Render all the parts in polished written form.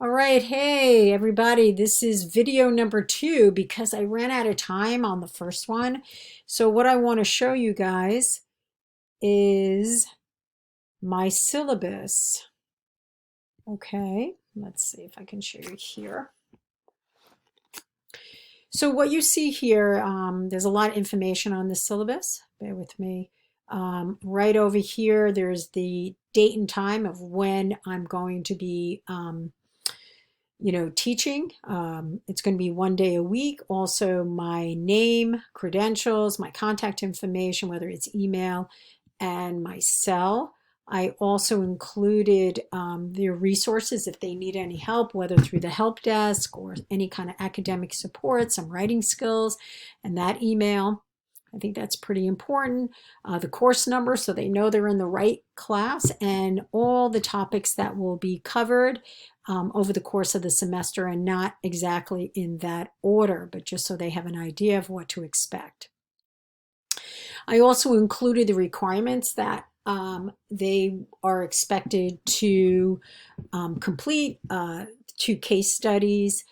All right, hey everybody, this is video number 2 because I ran out of time on the first one. So what I want to show you guys is my syllabus. Okay, let's see if I can show you here. So what you see here, there's a lot of information on the syllabus. Bear with me. Right over here, there's the date and time of when I'm going to be teaching. It's going to be 1 day a week. Also, my name, credentials, my contact information, whether it's email, and my cell. I also included their resources if they need any help, whether through the help desk or any kind of academic support, some writing skills, and that email. I think that's pretty important. The course number so they know they're in the right class, and all the topics that will be covered over the course of the semester, and not exactly in that order, but just so they have an idea of what to expect. I also included the requirements that they are expected to complete, 2 case studies,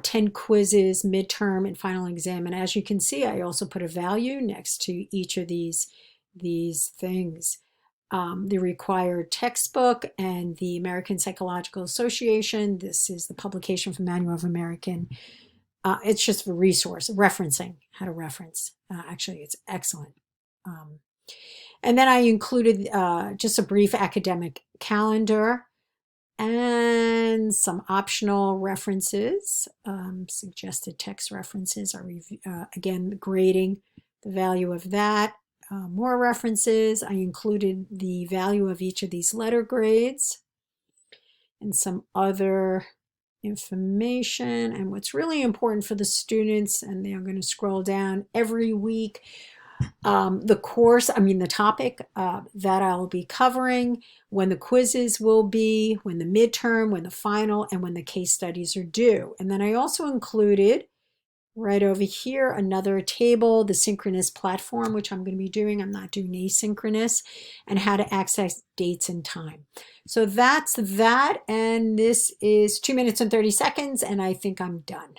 10 quizzes, midterm, and final exam. And as you can see, I also put a value next to each of these things. The required textbook and the American Psychological Association. This is the publication from Manual of American. It's just a resource, referencing how to reference. Actually, it's excellent. And then I included just a brief academic calendar and some optional references, suggested text references. Again, grading the value of that. More references. I included the value of each of these letter grades and some other information. And what's really important for the students, and I'm going to scroll down every week, the topic that I'll be covering, when the quizzes will be, when the midterm, when the final, and when the case studies are due. And then I also included right over here another table, the synchronous platform, which I'm going to be doing. I'm not doing asynchronous, and how to access dates and time. So that's that, and this is 2 minutes and 30 seconds, and I think I'm done.